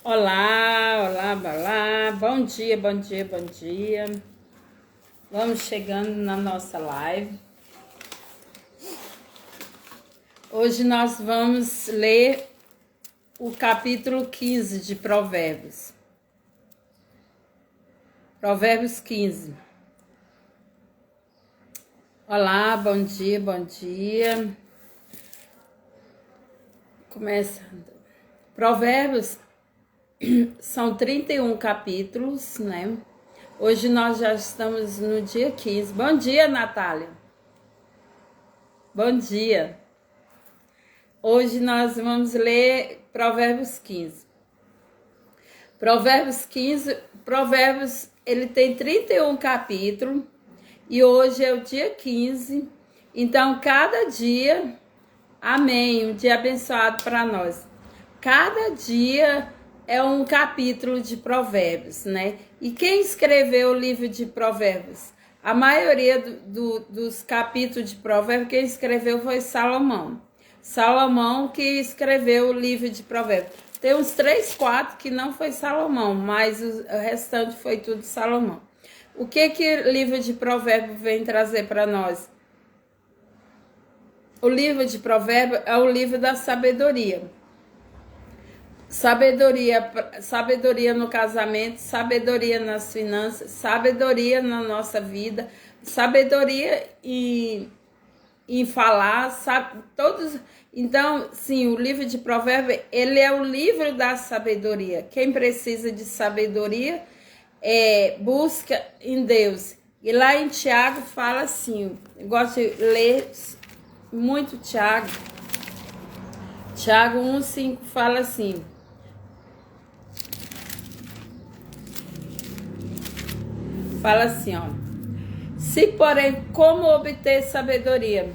Olá, olá, olá, bom dia, bom dia, bom dia. Vamos chegando na nossa live. Hoje nós vamos ler o capítulo 15 de Provérbios. Provérbios 15. Olá, bom dia, bom dia. Começando. Provérbios são 31 capítulos, né? Hoje nós já estamos no dia 15. Bom dia, Natália. Bom dia. Hoje nós vamos ler Provérbios 15. Provérbios, ele tem 31 capítulos e hoje é o dia 15. Então, cada dia, amém, um dia abençoado para nós. Cada dia é um capítulo de Provérbios, né? E quem escreveu o livro de Provérbios? A maioria dos capítulos de Provérbios, quem escreveu foi Salomão. Salomão que escreveu o livro de Provérbios. Tem uns 3, 4 que não foi Salomão, mas o restante foi tudo Salomão. O que o livro de Provérbios vem trazer para nós? O livro de Provérbios é o livro da sabedoria. Sabedoria no casamento, sabedoria nas finanças, sabedoria na nossa vida, sabedoria em falar, sabe, todos. Então, sim, o livro de Provérbios, ele é o livro da sabedoria. Quem precisa de sabedoria, busca em Deus. E lá em Tiago fala assim, eu gosto de ler muito Tiago. Tiago 1,5 fala assim: ó. Se, porém, como obter sabedoria?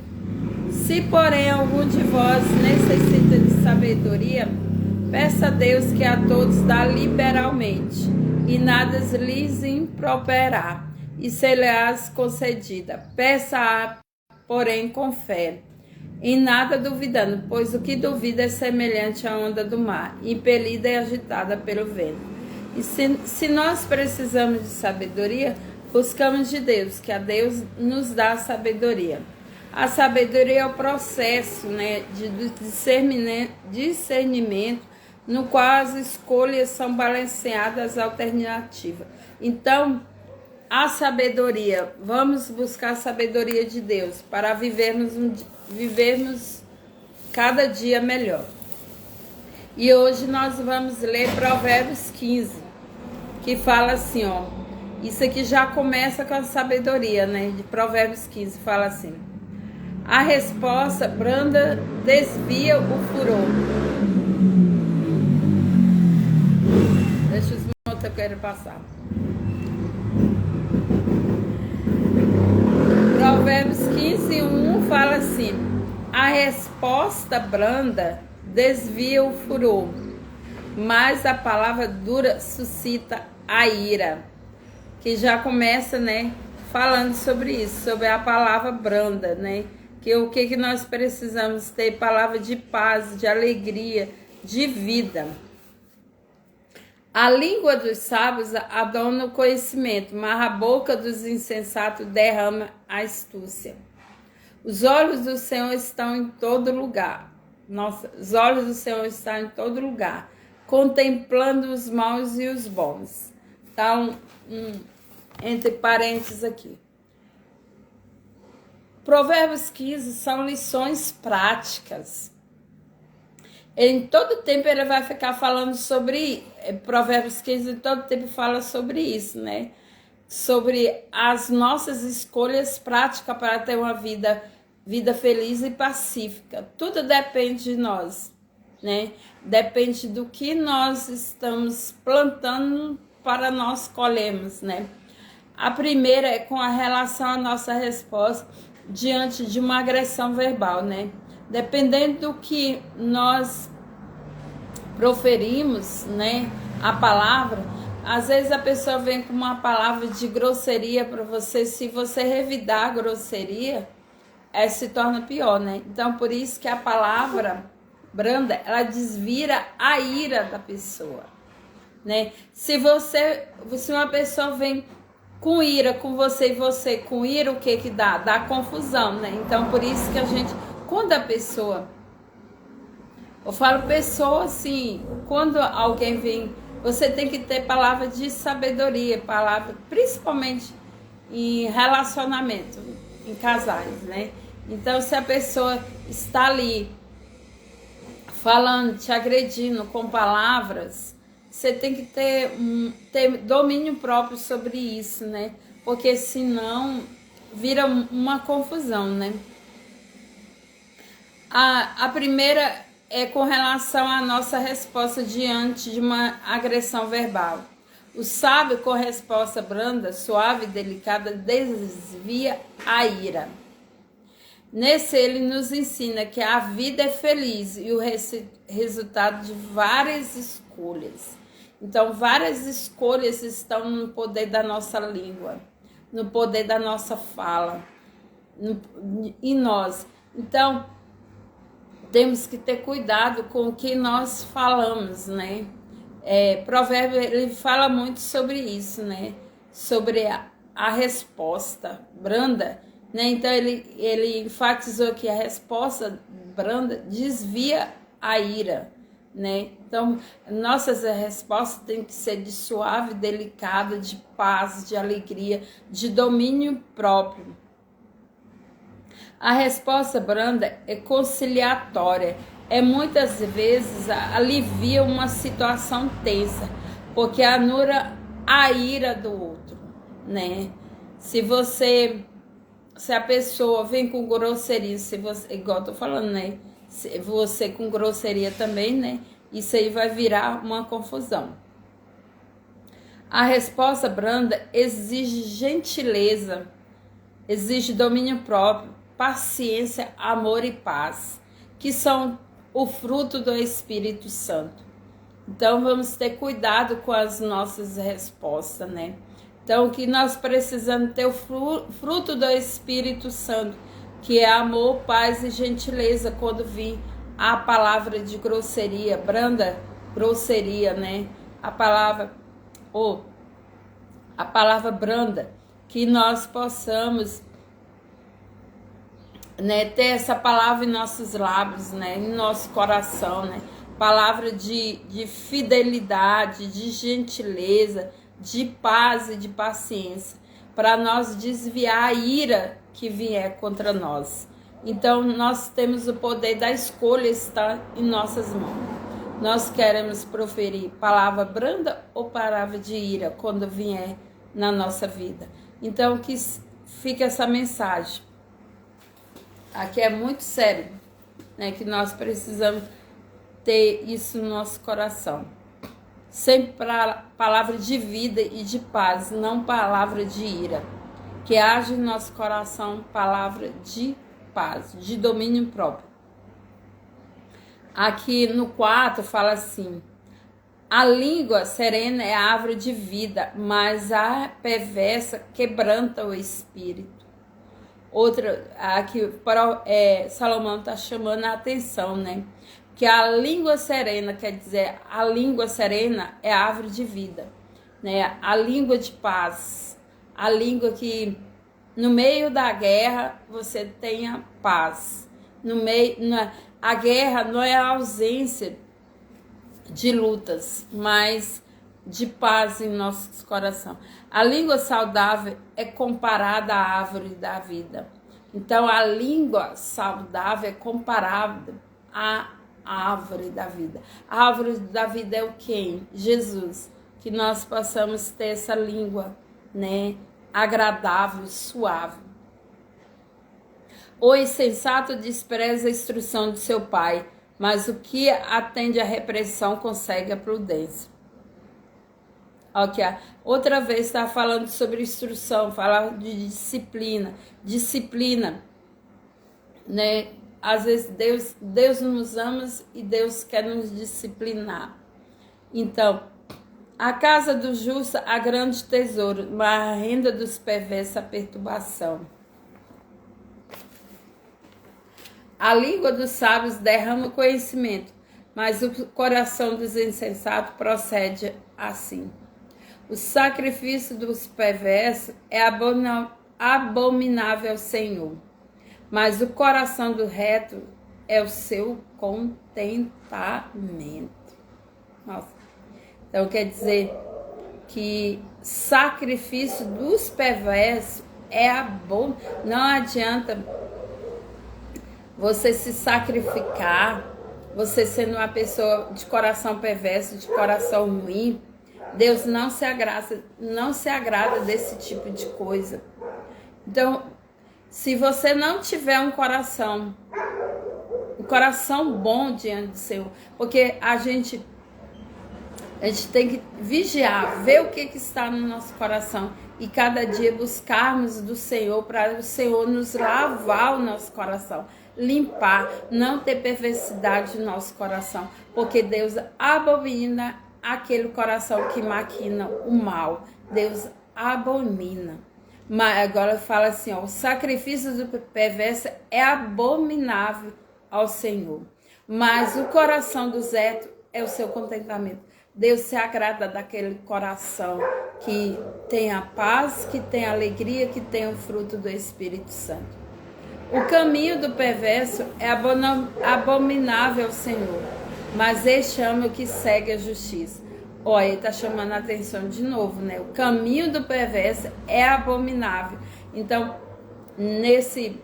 Se, porém, algum de vós necessita de sabedoria, peça a Deus que a todos dá liberalmente, e nada lhes improperá, e ser-lhe-ás concedida. Peça-a, porém, com fé, em nada duvidando, pois o que duvida é semelhante à onda do mar, impelida e agitada pelo vento. E se nós precisamos de sabedoria, buscamos de Deus, que a Deus nos dá sabedoria. A sabedoria é o processo, né, de discernimento, no qual as escolhas são balanceadas alternativas. Então, a sabedoria, vamos buscar a sabedoria de Deus para vivermos cada dia melhor. E hoje nós vamos ler Provérbios 15, que fala assim, ó. Isso aqui já começa com a sabedoria, né? De Provérbios 15, fala assim: a resposta branda desvia o furor. Deixa os motoqueiros passar. Provérbios 15, 1 fala assim: a resposta branda desvia o furor, mas a palavra dura suscita a ira. Que já começa, né, falando sobre isso, sobre a palavra branda, né? Que o que nós precisamos ter? Palavra de paz, de alegria, de vida. A língua dos sábios adorna o conhecimento, mas a boca dos insensatos derrama a astúcia. Os olhos do Senhor estão em todo lugar. Nossa, os olhos do Senhor estão em todo lugar, contemplando os maus e os bons. Então, entre parênteses aqui. Provérbios 15 são lições práticas. Em todo tempo ele vai ficar falando sobre... Provérbios 15 em todo tempo fala sobre isso, né? Sobre as nossas escolhas práticas para ter uma vida feliz e pacífica. Tudo depende de nós, né? Depende do que nós estamos plantando para nós colhermos, né? A primeira é com a relação à nossa resposta diante de uma agressão verbal, né? Dependendo do que nós proferimos, né, a palavra, às vezes a pessoa vem com uma palavra de grosseria para você, se você revidar a grosseria, se torna pior, né? Então, por isso que a palavra branda, ela desvira a ira da pessoa. né? Se uma pessoa vem com ira com você e você com ira, o que dá? Dá confusão, né? Então, por isso que a gente, quando a pessoa, eu falo pessoa assim, quando alguém vem, você tem que ter palavra de sabedoria, palavra, principalmente em relacionamento, em casais, né? Então, se a pessoa está ali falando, te agredindo com palavras, você tem que ter domínio próprio sobre isso, né? Porque senão vira uma confusão, né? A primeira é com relação à nossa resposta diante de uma agressão verbal. O sábio, com resposta branda, suave e delicada, desvia a ira. Nesse ele nos ensina que a vida é feliz e o resultado de várias escolhas. Então, várias escolhas estão no poder da nossa língua, no poder da nossa fala, em nós. Então, temos que ter cuidado com o que nós falamos, né? Provérbio, ele fala muito sobre isso, né? Sobre a resposta branda, né? Então, ele enfatizou que a resposta branda desvia a ira, né? Então, nossas respostas têm que ser de suave, delicada, de paz, de alegria, de domínio próprio. A resposta branda é conciliatória, muitas vezes alivia uma situação tensa, porque anula a ira do outro, né? Se a pessoa vem com grosseria, igual eu tô falando, né? Se você com grosseria também, né? Isso aí vai virar uma confusão. A resposta branda exige gentileza, exige domínio próprio, paciência, amor e paz, que são o fruto do Espírito Santo. Então, vamos ter cuidado com as nossas respostas, né? Então, que nós precisamos ter o fruto do Espírito Santo, que é amor, paz e gentileza, quando vir a palavra de grosseria, branda grosseria, né? A palavra branda, que nós possamos, né, ter essa palavra em nossos lábios, né, em nosso coração, né? Palavra de fidelidade, de gentileza, de paz e de paciência, para nós desviar a ira que vier contra nós. Então, nós temos o poder da escolha, está em nossas mãos. Nós queremos proferir palavra branda ou palavra de ira quando vier na nossa vida. Então, que fique essa mensagem. Aqui é muito sério, né? Que nós precisamos ter isso no nosso coração. Sempre palavra de vida e de paz, não palavra de ira. Que haja em nosso coração palavra de paz, de domínio próprio. Aqui no 4 fala assim: a língua serena é a árvore de vida, mas a perversa quebranta o espírito. Outra, aqui Salomão está chamando a atenção, né? Que a língua serena, quer dizer, a língua serena é a árvore de vida, né? A língua de paz, a língua que no meio da guerra você tenha paz. A guerra não é a ausência de lutas, mas de paz em nossos corações. A língua saudável é comparada à árvore da vida. Então, a língua saudável é comparada à árvore da vida. A árvore da vida é o quê? Jesus. Que nós possamos ter essa língua, né, agradável, suave. O insensato despreza a instrução de seu pai, mas o que atende à repressão consegue a prudência. Ok, outra vez está falando sobre instrução, falar de disciplina. Disciplina, né? Às vezes Deus nos ama e Deus quer nos disciplinar. Então, a casa do justo há grande tesouro, mas a renda dos perversos a perturbação. A língua dos sábios derrama conhecimento, mas o coração dos insensatos procede assim. O sacrifício dos perversos é abominável ao Senhor, mas o coração do reto é o seu contentamento. Nossa. Então quer dizer que sacrifício dos perversos é bom. Não adianta você se sacrificar, você sendo uma pessoa de coração perverso, de coração ruim. Deus não se agrada desse tipo de coisa. Então, se você não tiver um coração bom diante do Senhor, porque a gente tem que vigiar, ver o que está no nosso coração e cada dia buscarmos do Senhor para o Senhor nos lavar o nosso coração, limpar, não ter perversidade no nosso coração, porque Deus abomina aquele coração que maquina o mal. Deus abomina. Mas agora fala assim, ó, o sacrifício do perverso é abominável ao Senhor, mas o coração do reto é o seu contentamento. Deus se agrada daquele coração que tem a paz, que tem a alegria, que tem o fruto do Espírito Santo. O caminho do perverso é abominável ao Senhor, mas este ama o que segue a justiça. Olha, ele está chamando a atenção de novo, né? O caminho do perverso é abominável. Então, nesse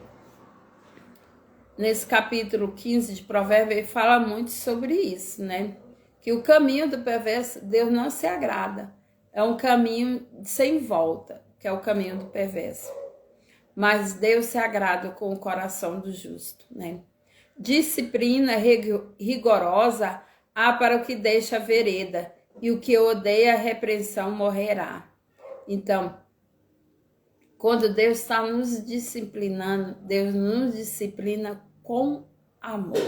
capítulo 15 de Provérbios, ele fala muito sobre isso, né? Que o caminho do perverso, Deus não se agrada. É um caminho sem volta, que é o caminho do perverso. Mas Deus se agrada com o coração do justo, né? Disciplina rigorosa há para o que deixa a vereda, e o que odeia a repreensão morrerá. Então, quando Deus está nos disciplinando, Deus nos disciplina com amor,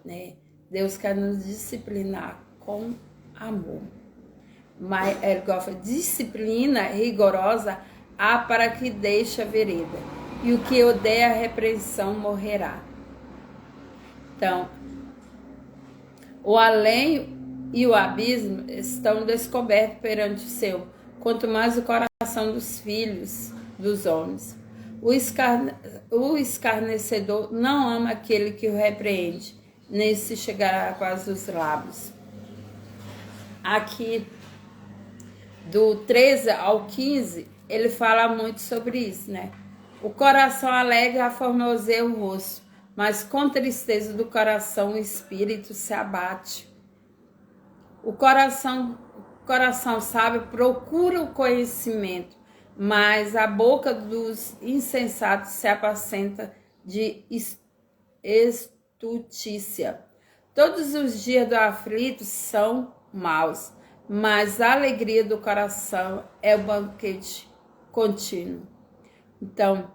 né? Deus quer nos disciplinar com amor. Mas ele gosta de disciplina rigorosa há para que deixe a vereda, e o que odeia a repreensão morrerá. Então, o além e o abismo estão descobertos perante o Senhor, quanto mais o coração dos filhos dos homens. O escarnecedor não ama aquele que o repreende, nem se chegará quase os lábios. Aqui, do 13 ao 15, ele fala muito sobre isso, né? O coração alegre aformoseia o rosto, mas com tristeza do coração o espírito se abate. O coração sábio procura o conhecimento, mas a boca dos insensatos se apacenta de estutícia. Todos os dias do aflito são maus, mas a alegria do coração é o banquete contínuo. Então,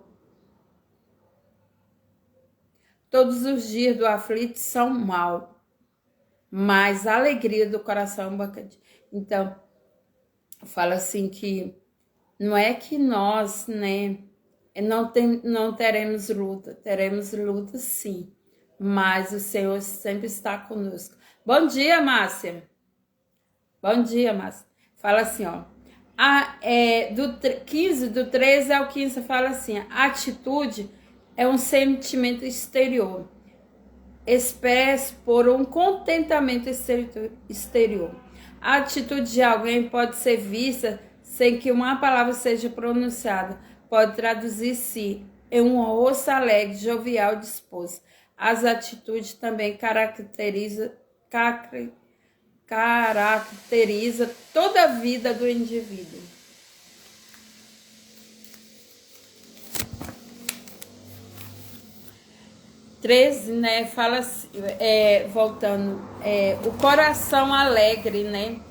todos os dias do aflito são maus, mas a alegria do coração é um banquete. Então, fala assim que não é que nós, né, não teremos luta sim, mas o Senhor sempre está conosco. Bom dia, Márcia. Bom dia, Márcia. Fala assim, ó. Do 15, do 13 ao 15, fala assim: a atitude é um sentimento exterior, expresso por um contentamento exterior. A atitude de alguém pode ser vista sem que uma palavra seja pronunciada. Pode traduzir-se em um rosto alegre, jovial, disposto. As atitudes também caracteriza toda a vida do indivíduo. Treze, né, fala, voltando, o coração alegre, né,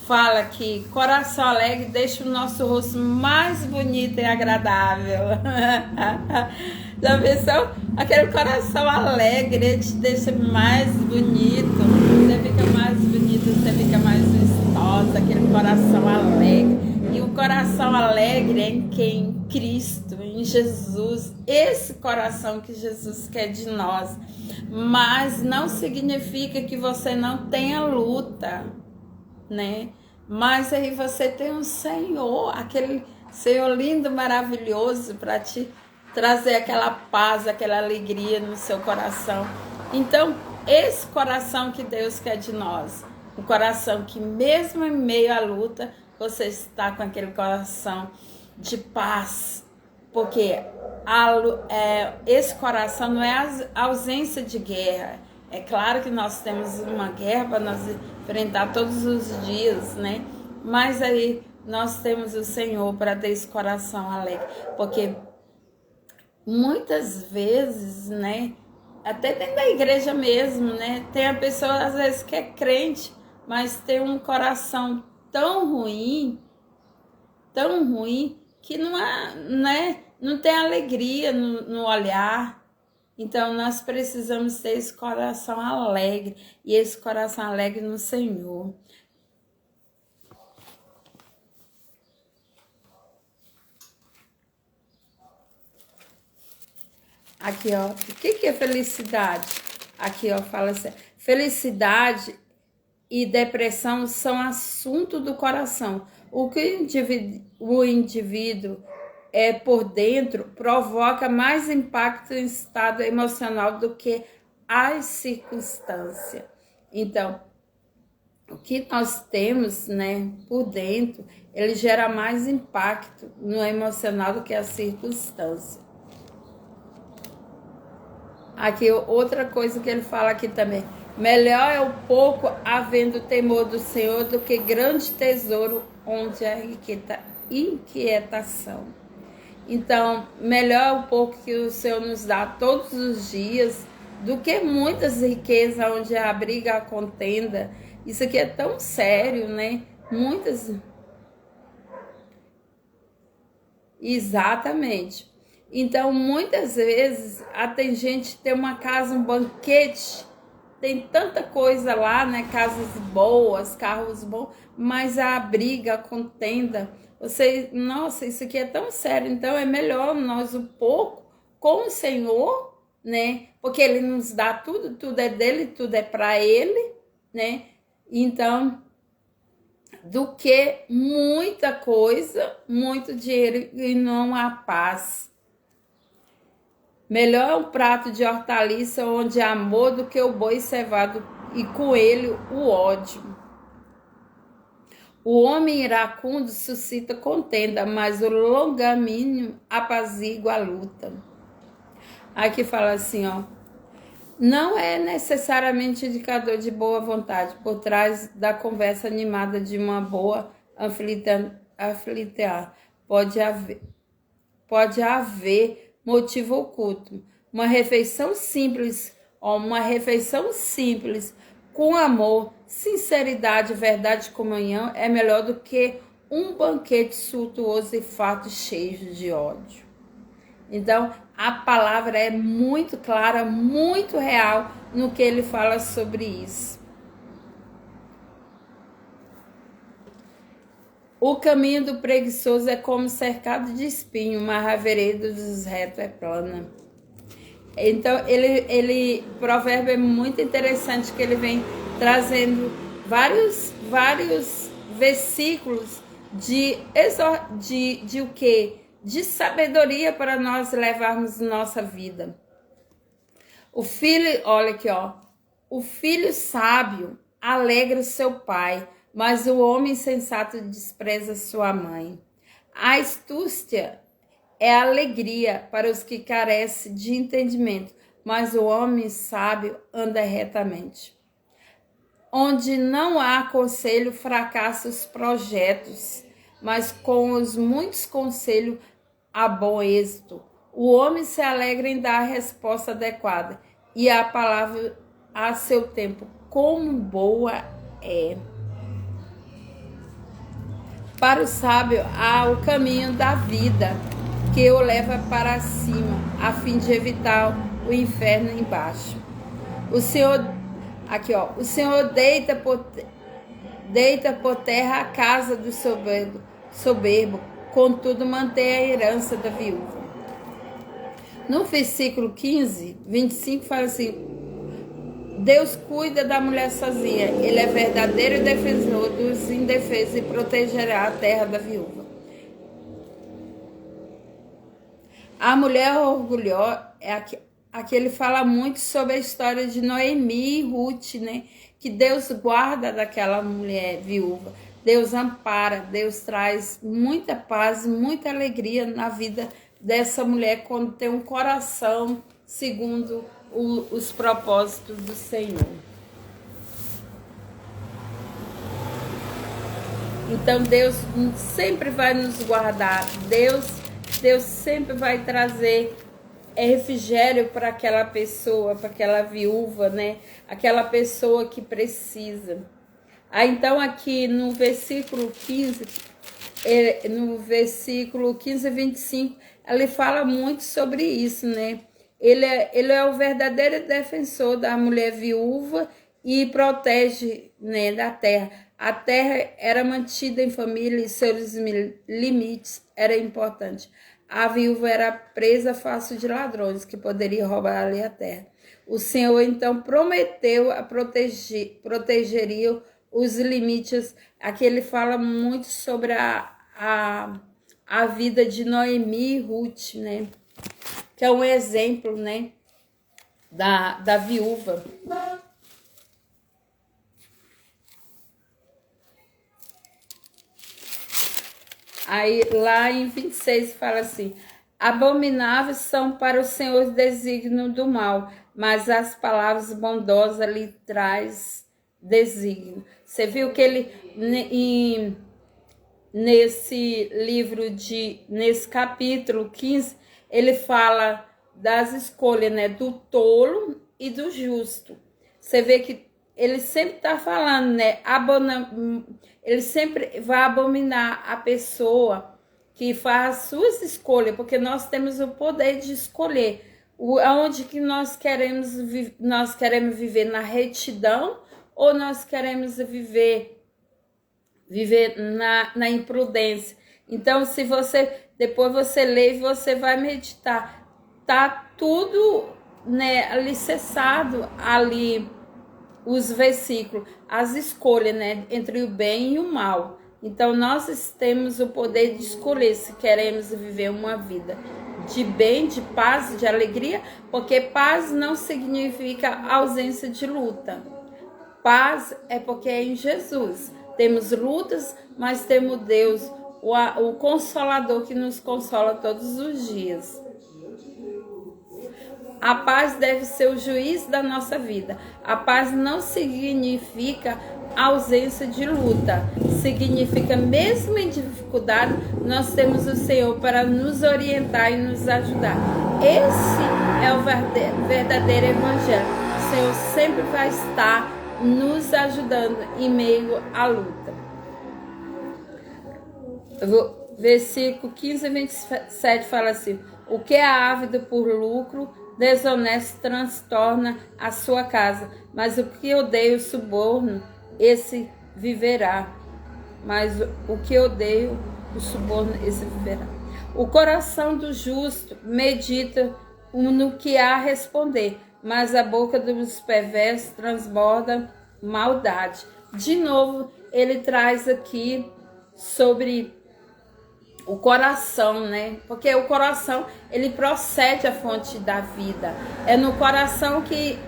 fala que coração alegre deixa o nosso rosto mais bonito e agradável. Já pensou? Aquele coração alegre, ele te deixa mais bonito, você fica mais bonito, você fica mais vistosa, aquele coração alegre. E o coração alegre é em quem? Em Cristo, em Jesus. Esse coração que Jesus quer de nós. Mas não significa que você não tenha luta, né? Mas aí você tem um Senhor, aquele Senhor lindo, maravilhoso, para te trazer aquela paz, aquela alegria no seu coração. Então, esse coração que Deus quer de nós, um coração que mesmo em meio à luta, você está com aquele coração de paz, porque esse coração não é a ausência de guerra. É claro que nós temos uma guerra para nós enfrentar todos os dias, né? Mas aí nós temos o Senhor para ter esse coração alegre, porque muitas vezes, né? Até dentro da igreja mesmo, né? Tem a pessoa às vezes que é crente, mas tem um coração tão ruim, que não há, né? Não tem alegria no olhar. Então, nós precisamos ter esse coração alegre, e esse coração alegre no Senhor. Aqui, ó, o que é felicidade? Aqui, ó, fala assim, felicidade e depressão são assunto do coração. O que o indivíduo é por dentro provoca mais impacto em estado emocional do que as circunstâncias. Então, o que nós temos, né, por dentro, ele gera mais impacto no emocional do que a circunstância. Aqui, outra coisa que ele fala aqui também. Melhor é o pouco havendo temor do Senhor do que grande tesouro onde há inquietação. Então, melhor é o pouco que o Senhor nos dá todos os dias do que muitas riquezas onde abriga a contenda. Isso aqui é tão sério, né? Exatamente. Então, muitas vezes, tem gente que tem uma casa, um banquete, tem tanta coisa lá, né? Casas boas, carros bons, mas a briga, a contenda, nossa, isso aqui é tão sério. Então, é melhor nós um pouco com o Senhor, né? Porque Ele nos dá tudo, tudo é dele, tudo é para Ele, né? Então, do que muita coisa, muito dinheiro e não há paz. Melhor é um prato de hortaliça onde há amor do que o boi cevado e com ele o ódio. O homem iracundo suscita contenda, mas o longanimino apazigua a luta. Aqui fala assim, ó. Não é necessariamente indicador de boa vontade por trás da conversa animada de uma boa anfitriã. Pode haver motivo oculto. Uma refeição simples, com amor, sinceridade, verdade e comunhão é melhor do que um banquete suntuoso e fato cheio de ódio. Então, a palavra é muito clara, muito real no que ele fala sobre isso. O caminho do preguiçoso é como cercado de espinho, mas a vereda dos retos é plana. Então, provérbio é muito interessante, que ele vem trazendo vários versículos de o quê? De sabedoria para nós levarmos nossa vida. O filho, olha aqui, ó. O filho sábio alegra o seu pai, mas o homem sensato despreza sua mãe. A astúcia é alegria para os que carecem de entendimento, mas o homem sábio anda retamente. Onde não há conselho, fracassa os projetos, mas com os muitos conselhos há bom êxito. O homem se alegra em dar a resposta adequada, e a palavra a seu tempo, como boa é. Para o sábio há o caminho da vida, que o leva para cima, a fim de evitar o inferno embaixo. O Senhor deita por terra a casa do soberbo, soberbo, contudo mantém a herança da viúva. No versículo 15, 25 fala assim: Deus cuida da mulher sozinha, Ele é verdadeiro defensor dos indefesos e protegerá a terra da viúva. A mulher orgulhosa é aqui ele fala muito sobre a história de Noemi e Ruth, né? Que Deus guarda daquela mulher viúva. Deus ampara, Deus traz muita paz, muita alegria na vida dessa mulher quando tem um coração segundo os propósitos do Senhor. Então Deus sempre vai nos guardar. Deus sempre vai trazer refrigério para aquela pessoa, para aquela viúva, né? Aquela pessoa que precisa. Então aqui no versículo 15, no versículo 15 e 25, ele fala muito sobre isso, né? Ele é o verdadeiro defensor da mulher viúva e protege, né, da terra. A terra era mantida em família e seus limites eram importantes. A viúva era presa fácil de ladrões que poderiam roubar ali a terra. O Senhor então prometeu a protegeria os limites. Aqui ele fala muito sobre a vida de Noemi e Ruth, né? Que é um exemplo, né, da viúva. Aí lá em 26 fala assim: abomináveis são para o Senhor os desígnios do mal, mas as palavras bondosas lhe traz desígnio. Você viu que ele nesse livro nesse capítulo 15, ele fala das escolhas, né, do tolo e do justo. Você vê que ele sempre está falando, né, ele sempre vai abominar a pessoa que faz suas escolhas, porque nós temos o poder de escolher aonde que nós queremos viver, na retidão, ou nós queremos viver na imprudência. Então, se depois você lê e você vai meditar, tá tudo, né, alicerçado ali, os versículos, as escolhas, né, entre o bem e o mal. Então nós temos o poder de escolher se queremos viver uma vida de bem, de paz, de alegria, porque paz não significa ausência de luta. Paz é porque é em Jesus. Temos lutas, mas temos Deus, o Consolador, que nos consola todos os dias. A paz deve ser o juiz da nossa vida. A paz não significa ausência de luta. Significa, mesmo em dificuldade, nós temos o Senhor para nos orientar e nos ajudar. Esse é o verdadeiro evangelho. O Senhor sempre vai estar nos ajudando em meio à luta. Versículo 15 e 27 fala assim: o que é ávido por lucro, desonesto transtorna a sua casa, mas o que odeia o suborno, esse viverá. Mas o que odeia o suborno, esse viverá. O coração do justo medita no que há a responder, mas a boca dos perversos transborda maldade. De novo, ele traz aqui sobre o coração, né? Porque o coração, ele procede a fonte da vida. É no coração que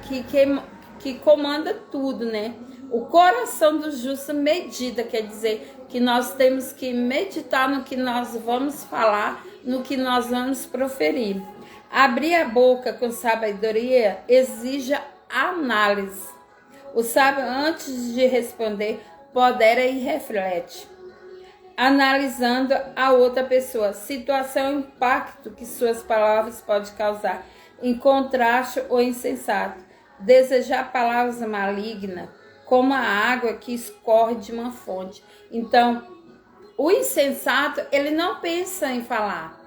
comanda tudo, né? O coração do justo medita, quer dizer que nós temos que meditar no que nós vamos falar, no que nós vamos proferir. Abrir a boca com sabedoria exige análise. O sábio, antes de responder, pondera e reflete, analisando a outra pessoa, situação e impacto que suas palavras podem causar, em contraste ou insensato. Desejar palavras malignas, como a água que escorre de uma fonte. Então, o insensato, ele não pensa em falar.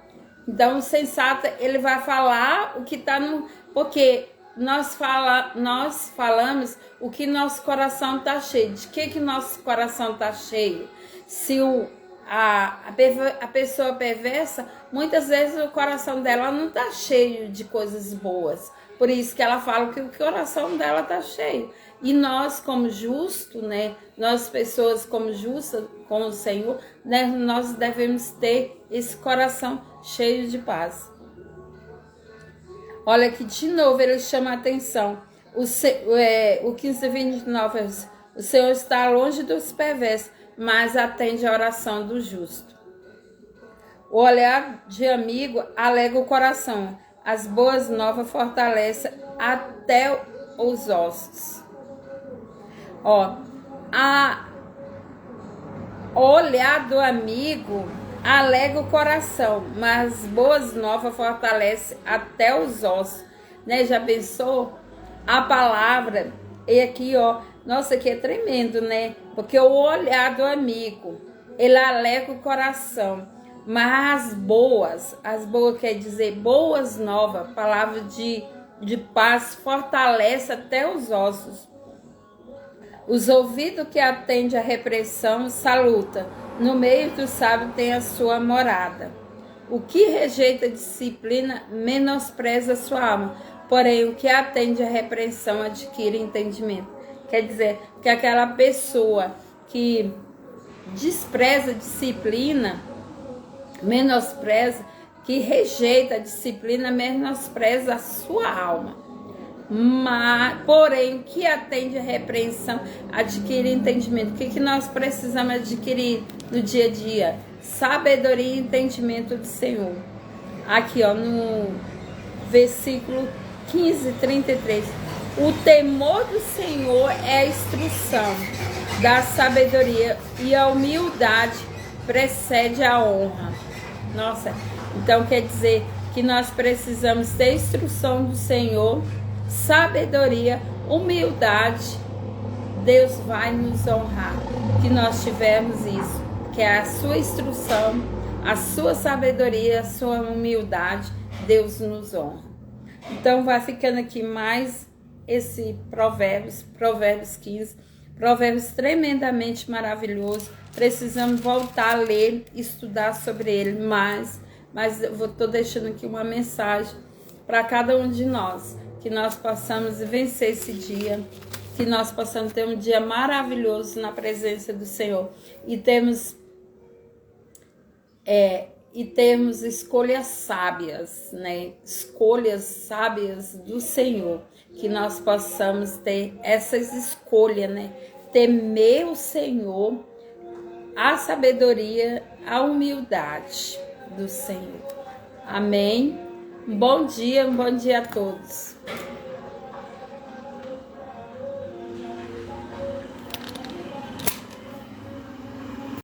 Então, o sensato, ele vai falar o que está no... Porque nós falamos o que nosso coração está cheio. De que nosso coração está cheio? Se a pessoa perversa, muitas vezes o coração dela não está cheio de coisas boas. Por isso que ela fala que o coração dela está cheio. E nós, como justos, né? Nós, pessoas como justas com o Senhor, né? Nós devemos ter esse coração cheio de paz. Olha aqui, de novo, ele chama a atenção. O 15:29, o Senhor está longe dos perversos, mas atende a oração do justo. O olhar de amigo alegra o coração. As boas novas fortalecem até os ossos. Ó, o olhar do amigo alegra o coração, mas boas novas fortalecem até os ossos, né? Já pensou? A palavra, e aqui, ó, nossa, aqui é tremendo, né? Porque o olhar do amigo, ele alegra o coração, mas as boas quer dizer boas novas, palavra de paz, fortalece até os ossos. Os ouvidos que atendem à repressão saluta. No meio do sábio tem a sua morada. O que rejeita a disciplina menospreza a sua alma. Porém, o que atende à repreensão adquire entendimento. Quer dizer, que aquela pessoa que despreza a disciplina, menospreza, que rejeita a disciplina, menospreza a sua alma. Mas, porém, o que atende à repreensão adquire entendimento. O que nós precisamos adquirir no dia a dia? Sabedoria e entendimento do Senhor. Aqui, ó, no versículo 15:33. O temor do Senhor é a instrução da sabedoria e a humildade precede a honra. Nossa, então quer dizer que nós precisamos ter instrução do Senhor, sabedoria, humildade. Deus vai nos honrar, que nós tivermos isso, que é a sua instrução, a sua sabedoria, a sua humildade, Deus nos honra. Então vai ficando aqui mais esse Provérbios 15, Provérbios tremendamente maravilhoso. Precisamos voltar a ler, estudar sobre ele mais, mas eu estou deixando aqui uma mensagem para cada um de nós, que nós possamos vencer esse dia, que nós possamos ter um dia maravilhoso na presença do Senhor e termos escolhas sábias, né? Escolhas sábias do Senhor, que nós possamos ter essas escolhas, né? Temer o Senhor, a sabedoria, a humildade do Senhor. Amém? Um bom dia a todos.